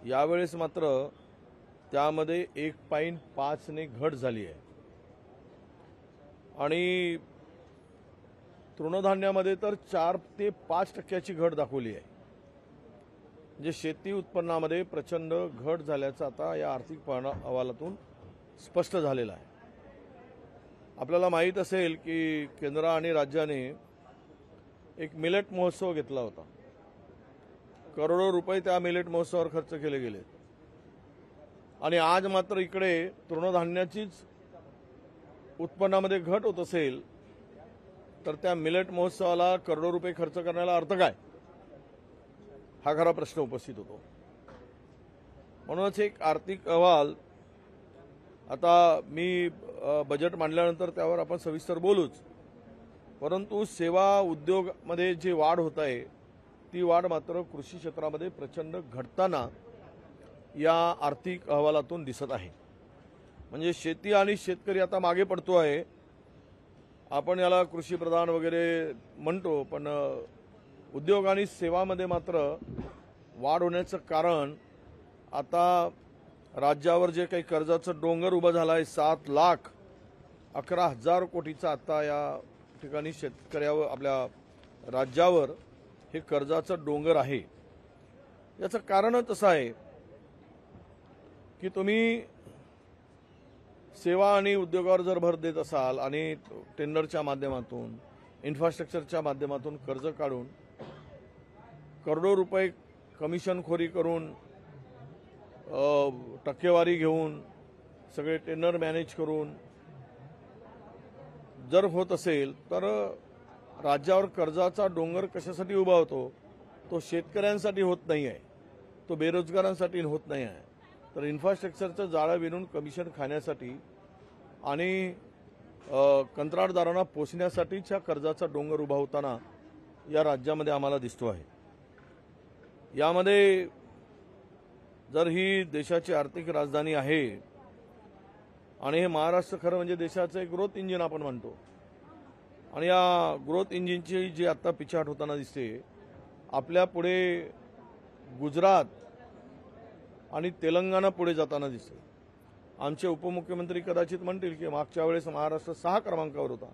यावेळेस मात्र त्यामध्ये 1.5 ने घट झाली आहे आणि तृणधान्यामध्ये तर 4 ते 5% घट दाखवली आहे। म्हणजे शेती उत्पन्नामध्ये प्रचंड घट झाल्याचं आता या आर्थिक अहवालातून स्पष्ट झालेलं आहे। आपल्याला माहीत असेल की केंद्र आणि राज्याने एक मिलेट महोत्सव घेतला होता। करोडो रुपये त्या मिलेट महोत्सवावर खर्च केले गेले आणि आज मात्र इकडे तृणधान्याचीच उत्पन्नामध्ये घट होत असेल तर त्या मिलेट महोत्सवाला करोडो रुपये खर्च करण्याला अर्थ काय, हा खरा प्रश्न उपस्थित होतो। म्हणूनच एक आर्थिक अहवाल आता मी बजेट मांडल्यानंतर त्यावर आपण सविस्तर बोलूच, परंतु सेवा उद्योगामध्ये जी वाढ होत आहे ती वाढ मात्र कृषी क्षेत्रामध्ये प्रचंड घटताना या आर्थिक अहवालातून दिसत आहे। म्हणजे शेती आणि शेतकरी आता मागे पडतो आहे। आपण याला कृषी प्रधान वगैरे म्हणतो, पण उद्योग आणि सेवामध्ये मात्र वाढ होण्याचं कारण आता राज्यावर जे काही कर्जाचं डोंगर उभं झालं आहे 7,11,000 कोटीचा आता या ठिकाणी शेतकऱ्यावर आपल्या राज्यावर हे कर्जाचं डोंगर आहे। याचं कारणच असं आहे की तुम्ही सेवा आणि उद्योगावर जर भर देत असाल आणि टेंडरच्या माध्यमातून इन्फ्रास्ट्रक्चरच्या माध्यमातून कर्ज काढून करोडो रुपये कमिशनखोरी करून टक्केवारी घेऊन सगळे टेंडर मॅनेज करून जर होत असेल तर राज्यावर कर्जाचा डोंगर कशासाठी उभा होतो? तो शेतकऱ्यांसाठी होत नाही आहे, तो बेरोजगारांसाठी होत नाही आहे, तर इन्फ्रास्ट्रक्चरचं जाळं विणून कमिशन खाण्यासाठी आणि कंत्राटदारांना पोचण्यासाठीच्या कर्जाचा डोंगर उभा होताना या राज्यामध्ये आम्हाला दिसतो आहे। यामध्ये जर ही देशाची आर्थिक राजधानी आहे आणि हे महाराष्ट्र खरं म्हणजे देशाचं एक ग्रोथ इंजिन आपण म्हणतो आणि या ग्रोथ इंजिनची जी आता पिछाट होताना दिसते, आपल्या पुढे गुजरात आणि तेलंगणा पुढे जाताना दिसते। आमचे उपमुख्यमंत्री कदाचित म्हणतील की मागच्या वेळेस महाराष्ट्र 6 क्रमांकावर होता,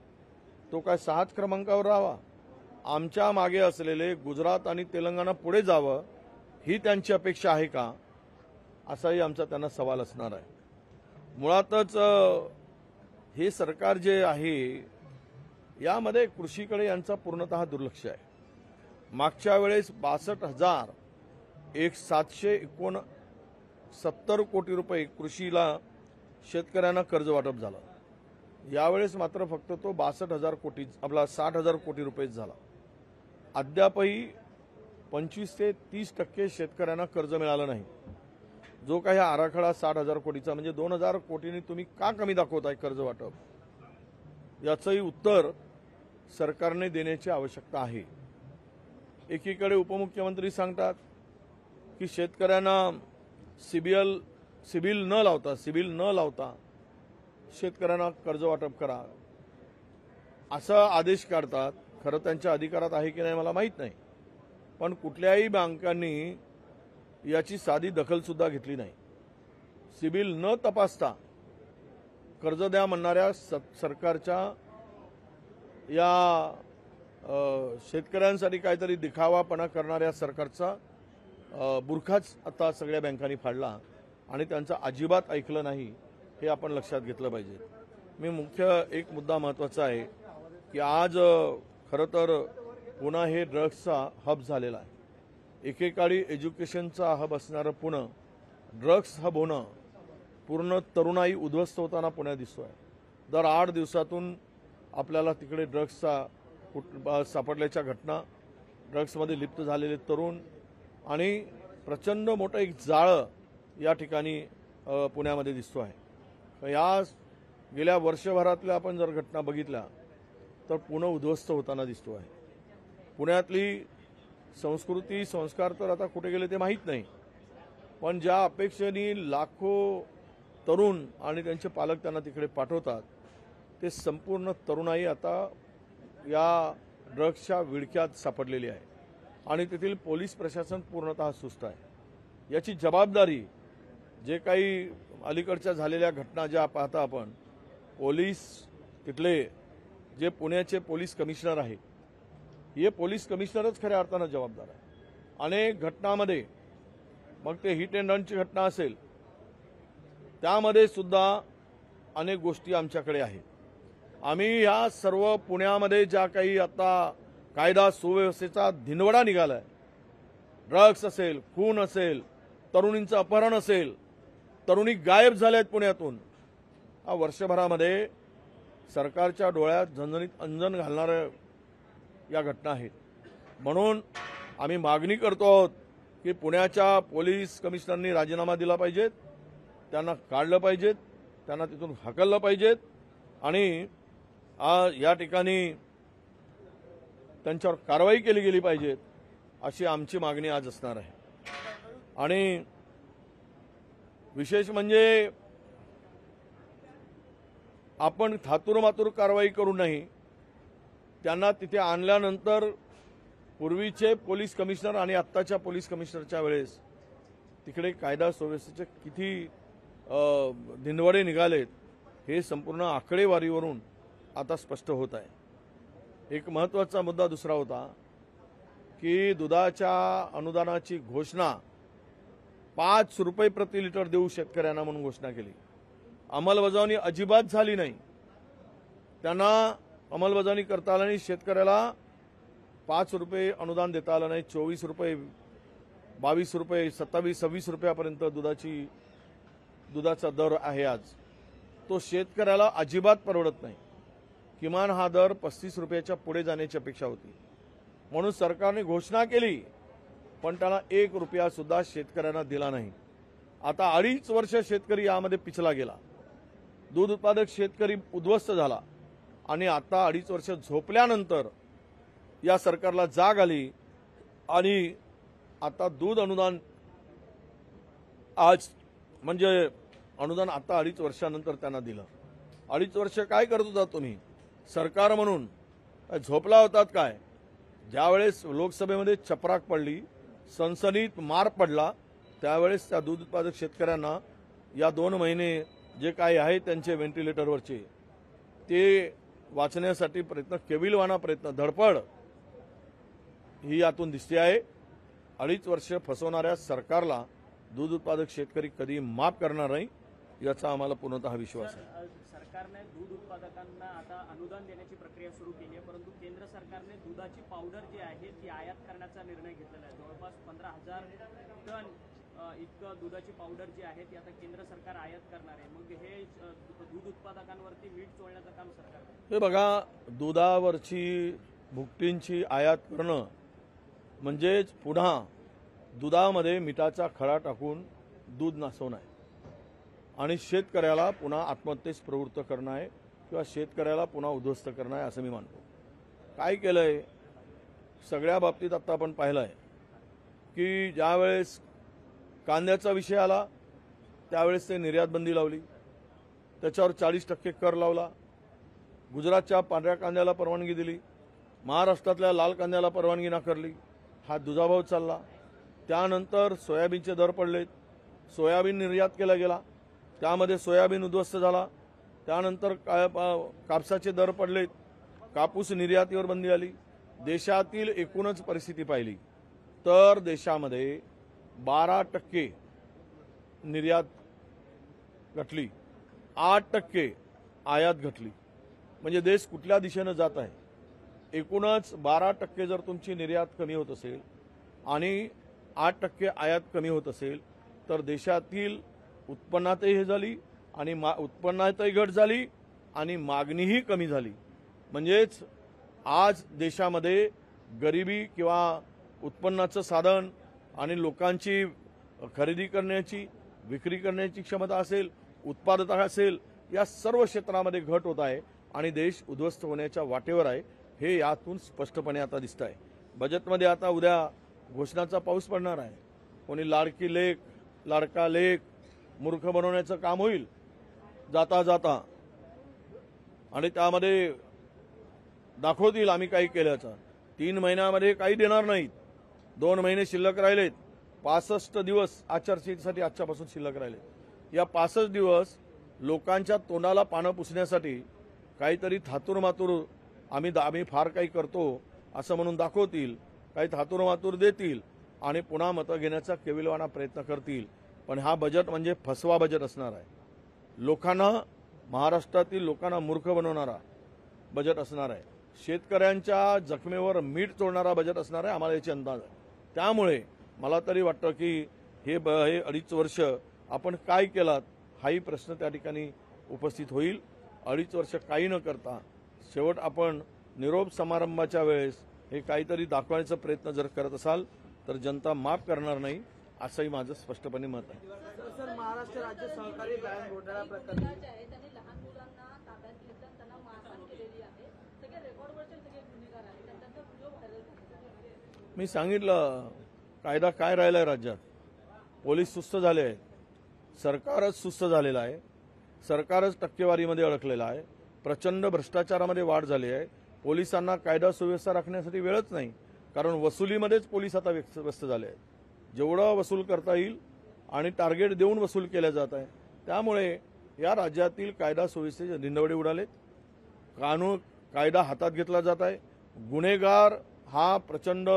तो काय 6च क्रमांकावर राहावा? आमच्या मागे असलेले गुजरात आणि तेलंगणा पुढे जावं ही त्यांची अपेक्षा आहे का, असाही आमचा त्यांना सवाल असणार आहे। मुळातच हे सरकार जे आहे यामध्ये कृषीकडे यांचा पूर्णतः दुर्लक्ष आहे। मागच्या वेळेस 62,769 कोटी रुपये कृषीला शेतकऱ्यांना कर्ज वाटप झालं। यावेळेस मात्र फक्त तो 62,000 कोटी आपला 60,000 कोटी रुपयेच झाला। अद्यापही 25 ते 30% शेतकऱ्यांना कर्ज मिळालं नाही। जो काही आराखडा 60,000 कोटीचा म्हणजे 2,000 कोटींनी तुम्ही का कमी दाखवताय कर्ज वाटप, याचंही उत्तर सरकारने देण्याची आवश्यकता आहे। एकीकडे उपमुख्यमंत्री सांगतात की शेतकऱ्यांना सिबिल न लावता शेतकऱ्यांना कर्ज वाटप करा असा आदेश काढतात। खरं त्यांच्या अधिकारात आहे की नाही मला माहीत नाही, पण कुठल्याही बँकांनी याची साधी दखल सुद्धा घेतली नाही। सिबिल न तपासता कर्ज द्या म्हणणाऱ्या सरकारच्या या शेतकऱ्यांसाठी काहीतरी दिखावापणा करणाऱ्या सरकारचा बुरखाच आता सगळ्या बँकांनी फाडला आणि त्यांचं अजिबात ऐकलं नाही, हे आपण लक्षात घेतलं पाहिजे। मी मुख्य एक मुद्दा महत्त्वाचा आहे की आज खरं तर पुणे हे ड्रग्सचा हब झालेला आहे। एकेकाळी एज्युकेशनचा हब असणारं पुणे ड्रग्स हब होणं पूर्ण तरुणाई उद्ध्वस्त होताना पुण्यात दिसतोय। दर 8 दिवसातून आपल्याला तिकडे ड्रग्सचा सापडल्याच्या घटना, ड्रग्समध्ये लिप्त झालेले तरुण आणि प्रचंड मोठं एक जाळं या ठिकाणी पुण्यामध्ये दिसतो आहे। या गेल्या वर्षभरातल्या आपण जर घटना बघितल्या तर पुणे उद्ध्वस्त होताना दिसतो आहे। पुण्यातली संस्कृती संस्कार तर आता कुठे गेले ते माहीत नाही, पण ज्या अपेक्षेने लाखो तरुण आणि त्यांचे पालक त्यांना तिकडे पाठवतात ते संपूर्ण तरुणाई आता या ड्रग्सच्या विळख्यात सापडलेली आहे आणि तेथील पोलीस प्रशासन पूर्णतः सुस्त आहे। याची जबाबदारी जे काही अलीकडच्या झालेल्या घटना ज्या पाहता आपण, पोलीस तिथले जे पुण्याचे पोलीस कमिशनर आहेत, हे पोलीस कमिशनरच खऱ्या अर्थानं जबाबदार आहे. अनेक घटनांमध्ये, मग ते हिट अँड रनची घटना असेल, त्यामध्ये सुद्धा अनेक गोष्टी आमच्याकडे आहेत. आम्ही ह्या सर्व पुण्यामध्ये ज्या काही आता कायदा सुव्यवस्थेचा धिनवडा निघालाय, ड्रग्स असेल, खून असेल, तरुणींचं अपहरण असेल, तरुणी गायब झाल्यात पुण्यातून, हा वर्षभरामध्ये सरकारच्या डोळ्यात झणझणीत अंजन घालणाऱ्या या घटना आहेत. म्हणून आम्ही मागणी करतो आहोत की पुण्याच्या पोलीस कमिशनरनी राजीनामा दिला पाहिजेत, त्यांना काढलं पाहिजेत, त्यांना तिथून हकललं पाहिजेत आणि या ठिकाणी त्यांच्यावर कारवाई केली गेली पाहिजेत, अशी आमची मागणी आज असणार आहे. आणि विशेष म्हणजे आपण थातूरमातूर कारवाई करू नाही. त्यांना तिथे आणल्यानंतर पूर्वीचे पोलीस कमिशनर आणि आत्ताच्या पोलीस कमिशनरच्या वेळेस तिकडे कायदा सुव्यवस्थेचे किती धिनवडे निघालेत हे संपूर्ण आकडेवारीवरून आता स्पष्ट होत आहे. एक महत्त्वाचा मुद्दा दुसरा होता की दुधाच्या अनुदानाची घोषणा 5 रुपये प्रति लिटर देऊ शेतकऱ्यांना म्हणून घोषणा केली. अंमलबजावणी अजिबात झाली नाही. त्यांना अंमलबजावणी करता आलं नाही. शेतकऱ्याला 5 रुपये अनुदान देता आलं नाही. 24 रुपये, 22 रुपये, 27, 26 रुपयापर्यंत दुधाचा दर आहे आज. तो शेतकऱ्याला अजिबात परवडत नाही. किमान हा दर 35 रुपयाच्या पुढे जाण्याची अपेक्षा होती. म्हणून सरकारने घोषणा केली, पण त्यांना 1 रुपया सुद्धा शेतकऱ्यांना दिला नाही. आता 2.5 वर्ष शेतकरी यामध्ये पिछला गेला. दूध उत्पादक शेतकरी उद्ध्वस्त झाला आणि आता 2.5 वर्ष झोपल्यानंतर या सरकारला जाग आली आणि आता दूध अनुदान आज म्हणजे अनुदान आता 2.5 वर्षानंतर त्यांना दिलं. 2.5 वर्ष काय करत होता तुम्ही सरकार म्हणून? झोपला होतात काय? ज्यावेळेस लोकसभेमध्ये चपराक पडली, सनसनीत मार पडला, त्यावेळेस त्या दूध उत्पादक शेतकऱ्यांना या 2 महिने जे काही आहे त्यांचे व्हेंटिलेटरवरचे ते वाचण्यासाठी प्रयत्न, केविलवाना प्रयत्न, धडपड ही यातून दिसते आहे. 2.5 वर्ष फसवणाऱ्या सरकारला दूध उत्पादक शेतकरी कधी माफ करणार नाही, याचा आम्हाला पूर्णतः विश्वास आहे. सरकारने दूध उत्पादकांना आता अनुदान देण्याची प्रक्रिया सुरू केली आहे, परंतु केंद्र सरकारने दुधाची पावडर जी आहे ती आयात करण्याचा निर्णय घेतलेला आहे. जवळपास 15,000 टन इतकं दुधाची पावडर जी आहे ती आता केंद्र सरकार आयात करणार आहे. मग हे दूध उत्पादकांवरती मीठ चोळण्याचं काम सरकार. हे बघा, दुधावरची भुकटींची आयात करणं म्हणजेच पुन्हा दुधामध्ये मिठाचा खडा टाकून दूध नासवणं आहे आणि शेतकऱ्याला पुन्हा आत्महत्येस प्रवृत्त करणं आहे किंवा शेतकऱ्याला पुन्हा उद्ध्वस्त करणं आहे असं मी मानतो. काय केलंय सगळ्या बाबतीत आता आपण पाहिलंय की ज्यावेळेस कांद्याचा विषय आला त्यावेळेस ते निर्यात बंदी लावली, त्याच्यावर 40% कर लावला. गुजरातच्या पांढऱ्या कांद्याला परवानगी दिली, महाराष्ट्रातल्या लाल कांद्याला परवानगी नाकारली. हा दुजाभाव चालला. त्यानंतर सोयाबीनचे दर पडलेत, सोयाबीन निर्यात केला गेला, त्यामध्ये सोयाबीन उद्ध्वस्त झाला. त्यानंतर कापसाचे दर पडलेत, कापूस निर्यातीवर बंदी आली. देशातील एकूणच परिस्थिती पाहिली तर देशामध्ये 12% निर्यात घटली, 8% आयात घटली. म्हणजे देश कुठल्या दिशेनं जात आहे? एकूणच 12% जर तुमची निर्यात कमी होत असेल आणि 8% आयात कमी होत असेल तर देशातील उत्पन्नातही हे झाली आणि उत्पन्नातही घट झाली आणि मागणीही कमी झाली. म्हणजेच आज देशामध्ये गरिबी किंवा उत्पन्नाचं साधन आणि लोकांची खरेदी करण्याची, विक्री करण्याची क्षमता असेल, उत्पादकता असेल, या सर्व क्षेत्रामध्ये घट होत आहे आणि देश उद्ध्वस्त होण्याच्या वाटेवर आहे. हे यातून स्पष्टपणे आता दिसत आहे. बजेटमध्ये आता उद्या घोषणाचा पाऊस पडणार आहे. कोणी लाडकी लेक, लाडका लेक मूर्ख बनवण्याचं काम होईल जाता जाता आणि त्यामध्ये दाखवतील आम्ही काही केल्याचं. 3 महिन्यामध्ये काही देणार नाहीत. 2 महिने शिल्लक राहिलेत. 65 दिवस आचारसंहितेसाठी आजच्यापासून शिल्लक राहिले. या 65 दिवस लोकांच्या तोंडाला पानं पुसण्यासाठी काहीतरी थातूरमातूर आम्ही फार काही करतो असं म्हणून दाखवतील, काही थातूरमातूर देतील आणि पुन्हा मतं घेण्याचा केविलवाणा प्रयत्न करतील. पण हा बजेट म्हणजे फसवा बजेट असणार आहे. लोकांना, महाराष्ट्रातील लोकांना मूर्ख बनवणारा बजेट असणार आहे. शेतकऱ्यांच्या जखमेवर मीठ चोळणारा बजेट असणार आहे. आम्हाला याची अंदाज आहे. त्यामुळे मला तरी वाटतं की हे 2.5 वर्ष आपण काय केलात हाही प्रश्न त्या ठिकाणी उपस्थित होईल. 2.5 वर्ष काही न करता शेवट आपण निरोप समारंभाच्या वेळेस हे काहीतरी दाखवण्याचा प्रयत्न जर करत असाल तर जनता माफ करणार नाही, असंही माझं स्पष्टपणे मत आहे. सर, महाराष्ट्र राज्य सहकारी बँक घोटाळा प्रकरणी त्यांनी लहान मुलांना ताब्यात घेतलं, त्यांना मारहाण केलेली आहे. सगळे रेकॉर्डवरचे सगळे गुन्हेगार आहेत, त्यांचा व्हिडिओ व्हायरल झाला. मी सांगितलं कायदा काय राहिलाय राज्यात. पोलीस सुस्त झाले आहेत, सरकारच सुस्त झालेलं आहे, सरकारच टक्केवारीमध्ये अडकलेलं आहे, प्रचंड भ्रष्टाचारामध्ये वाढ झाली आहे. पोलिसांना कायदा सुव्यवस्था राखण्यासाठी वेळच नाही, कारण वसुलीमध्येच पोलीस आता व्यस्त झाले आहेत. जेवढं वसूल करता येईल आणि टार्गेट देऊन वसूल केलं जात आहे. त्यामुळे या राज्यातील कायदा सुव्यवस्थेचे धिंडवडे उडालेत. कायदा हातात घेतला जात आहे. गुन्हेगार हा प्रचंड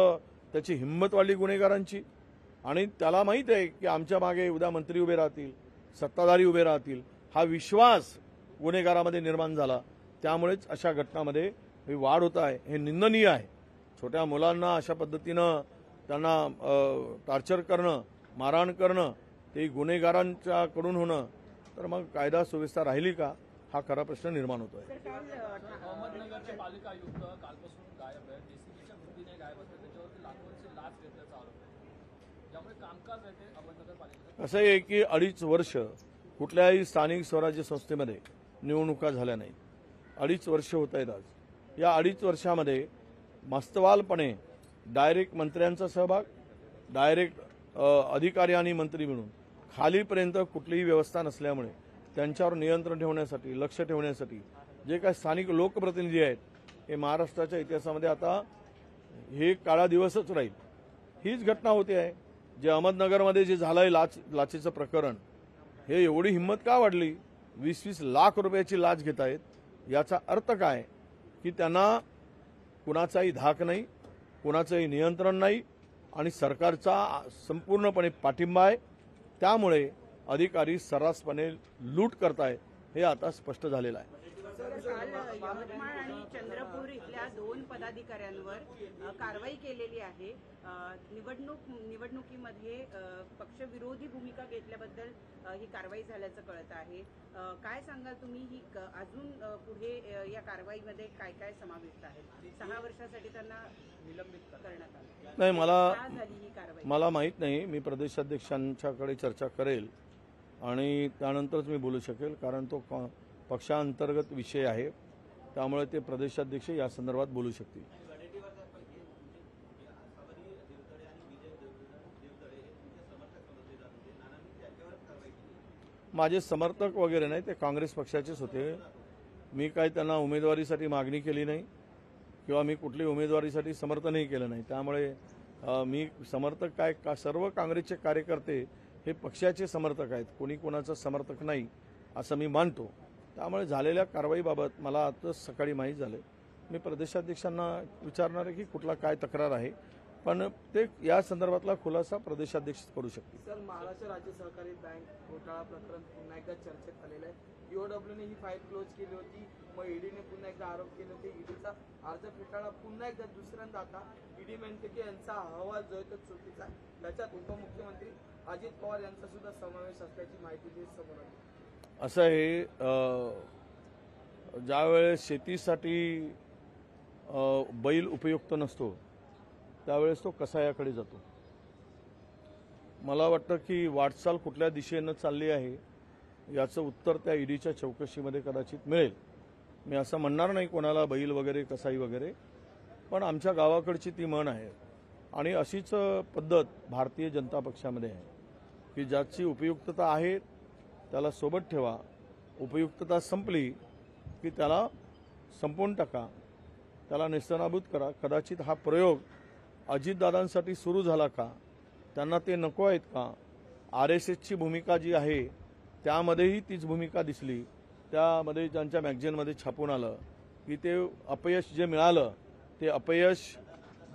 त्याची हिंमत वाढली गुन्हेगारांची, आणि त्याला माहीत आहे की आमच्या मागे उद्या मंत्री उभे राहतील, सत्ताधारी उभे राहतील. हा विश्वास गुन्हेगारामध्ये निर्माण झाला. त्यामुळेच अशा घटनांमध्ये ही वाढ होत आहे. हे निंदनीय आहे. छोट्या मुलांना अशा पद्धतीनं त्यांना टॉर्चर करणं, मारहाण करणं, ते गुन्हेगारांच्याकडून होणं, तर मग कायदा सुव्यवस्था राहिली का हा खरा प्रश्न निर्माण होतोय. अहमदनगरचे पालिका आयुक्त कालपासून गायब आहेत. जेसीबीच्या वृत्तीने गायब असतात. त्याच्यावरती लाखोंची लाच घेतल्याचा आरोप आहे. त्यामुळे कामकाज आहे ते अहमदनगर पालिकेचं. असं आहे की 2.5 वर्ष कुठल्याही स्थानिक स्वराज्य संस्थेमध्ये निवडणुका झाल्या नाहीत. 2.5 वर्ष होत आहेत आज. या 2.5 वर्षामध्ये मस्तवालपणे डायरेक्ट मंत्र्यांचा सहभाग, डायरेक्ट अधिकारी आणि मंत्री मिळून खालीपर्यंत कुठलीही व्यवस्था नसल्यामुळे त्यांच्यावर नियंत्रण ठेवण्यासाठी, लक्ष ठेवण्यासाठी जे काही स्थानिक लोकप्रतिनिधी आहेत हे महाराष्ट्राच्या इतिहासामध्ये आता हे काळा दिवसच राहील. हीच घटना होते आहे. जे अहमदनगरमध्ये जे झालंय लाचेचं प्रकरण, हे एवढी हिंमत का वाढली? 20-20 लाख रुपयाची लाच घेत आहेत. याचा अर्थ काय की त्यांना कुणाचाही धाक नाही, कुणाचंही नियंत्रण नाही आणि सरकारचा संपूर्णपणे पाठिंबा आहे. त्यामुळे अधिकारी सर्रासपणे लूट करतायत हे आता स्पष्ट झालेलं आहे. काल यवतमाळ आणि चंद्रपूर इथल्या 2 पदाधिकाऱ्यांवर कारवाई केलेली आहे. निवडणुकीमध्ये पक्षविरोधी भूमिका घेतल्याबद्दल ही कारवाई झाल्याचं कळत आहे. काय सांगाल तुम्ही, ही अजून पुढे या कारवाईमध्ये काय काय समाविष्ट आहे? 6 वर्षासाठी त्यांना निलंबित करण्यात आलं. नाही, झाली ही कारवाई मला माहीत नाही. मी प्रदेशाध्यक्षांच्याकडे चर्चा करेल आणि त्यानंतरच मी बोलू शकेल, कारण तो पक्षांतर्गत विषय आहे. त्यामुळे ते प्रदेशाध्यक्ष या संदर्भात बोलू शकतील. माझे समर्थक वगैरे नाही, ते काँग्रेस पक्षाचेच होते. मी काय त्यांना उमेदवारीसाठी मागणी केली नाही किंवा मी कुठली उमेदवारीसाठी समर्थनही केलं नाही. त्यामुळे मी समर्थक काय का, सर्व काँग्रेसचे कार्यकर्ते हे पक्षाचे समर्थक आहेत, कोणी कोणाचं समर्थक नाही असं मी मानतो. त्यामुळे झालेल्या कारवाईबाबत मला आताच सकाळी माहीत झालं. मी प्रदेशाध्यक्षांना विचारणार आहे की कुठला काय तक्रार आहे, पण ते या संदर्भातला खुलासा प्रदेशाध्यक्ष करू शकतील. सर, महाराष्ट्र राज्य सहकारी बँक घोटाळा प्रकरण पुन्हा एकदा चर्चेत आलेलं आहे. ईओडब्ल्यूने ही फाईल क्लोज केली होती, मग ईडीने पुन्हा एकदा आरोप केले होते. ईडीचा अर्ज फेटाळला पुन्हा एकदा दुसऱ्यांदा. आता ईडी म्हणते की यांचा अहवाल जो आहे तो चुकीचा आहे. त्याच्यात उपमुख्यमंत्री अजित पवार यांचा सुद्धा समावेश असल्याची माहिती समोर आली. असं आहे, ज्यावेळेस शेतीसाठी बैल उपयुक्त नसतो त्यावेळेस तो कसायाकडे जातो. मला वाटतं की वाटचाल कुठल्या दिशेनं चालली आहे याचं उत्तर त्या ईडीच्या चौकशीमध्ये कदाचित मिळेल. मी असं म्हणणार नाही कोणाला बैल वगैरे कसाई वगैरे, पण आमच्या गावाकडची ती म्हण आहे आणि अशीच पद्धत भारतीय जनता पक्षामध्ये आहे की ज्याची उपयुक्तता आहे त्याला सोबत ठेवा, उपयुक्तता संपली की त्याला संपवून टाका, त्याला नेस्तनाबूत करा. कदाचित हा प्रयोग अजितदादांसाठी सुरू झाला का त्यांना ते नको आहेत का? RSSची भूमिका जी आहे त्यामध्येही तीच भूमिका दिसली. त्यामध्ये त्यांच्या मॅगझिनमध्ये छापून आलं की ते अपयश जे मिळालं ते अपयश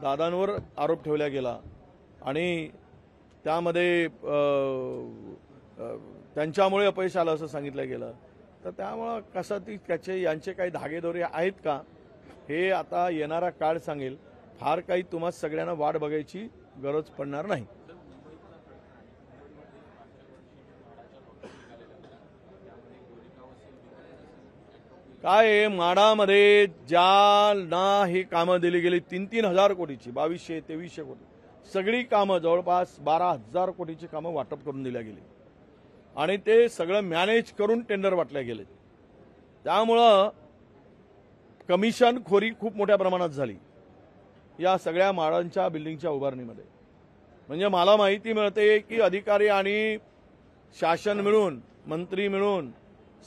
दादांवर आरोप ठेवला गेला आणि त्यामध्ये त्यांच्यामुळे अपयश आलं असं सांगितलं गेलं. तर त्यामुळं कसं यांचे काही धागेदोरे आहेत का हे आता येणारा काळ सांगेल. फार काही तुम्हा सगळ्यांना वाट बघायची गरज पडणार नाही. काय आहे, माडामध्ये ज्यांना ही कामं दिली गेली 3,000 कोटीची, 2,200-2,300 कोटी सगळी कामं, जवळपास 12,000 कोटीची कामं वाटप करून दिल्या गेली आणि ते सगळं मॅनेज करून टेंडर वाटल्या गेले. त्यामुळं कमिशनखोरी खूप मोठ्या प्रमाणात झाली या सगळ्या माडांच्या बिल्डिंगच्या उभारणीमध्ये. म्हणजे मला माहिती मिळते की अधिकारी आणि शासन मिळून, मंत्री मिळून,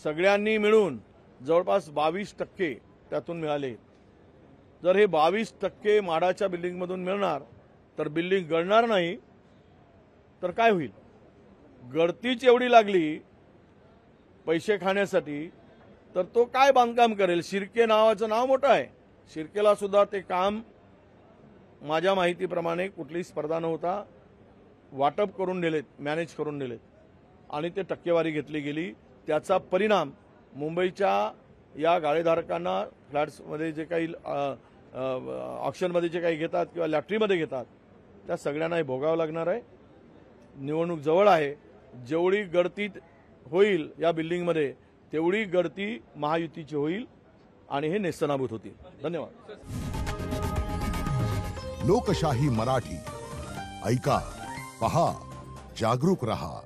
सगळ्यांनी मिळून जवळपास 22% त्यातून मिळाले. जर हे 22% माडाच्या बिल्डिंगमधून मिळणार तर बिल्डिंग गळणार नाही तर काय होईल? गळतीच एवढी लागली पैसे खाण्यासाठी तर तो काय बांधकाम करेल? शिर्के नावाचं नाव मोठं आहे. शिर्केला सुद्धा ते काम माझ्या माहितीप्रमाणे कुठलीही स्पर्धा नव्हता, वाटप करून दिलेत, मॅनेज करून दिलेत आणि ते टक्केवारी घेतली गेली. त्याचा परिणाम मुंबईच्या या गाळेधारकांना फ्लॅट्समध्ये जे काही ऑक्शनमध्ये जे काही घेतात किंवा लॅटरीमध्ये घेतात त्या सगळ्यांना हे भोगावं लागणार आहे. निवडणूक जवळ आहे. जेवढी गळती होईल या बिल्डिंगमध्ये तेवढी गळती महायुतीची होईल आणि हे नेस्तनाबूत होतील. धन्यवाद. लोकशाही मराठी ऐका, पहा, जागरूक रहा.